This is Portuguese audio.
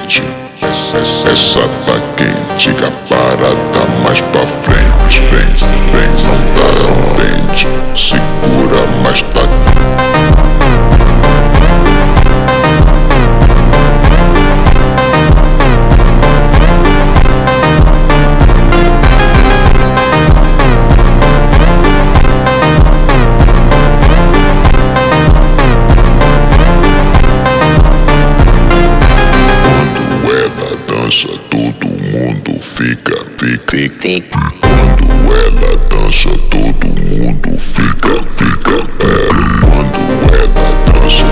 quente, essa tá quente, que a parada mais pra frente, vem, não tá contente, segura, mas tá. Todo mundo fica. Quando ela dança, todo mundo fica. Quando ela dança,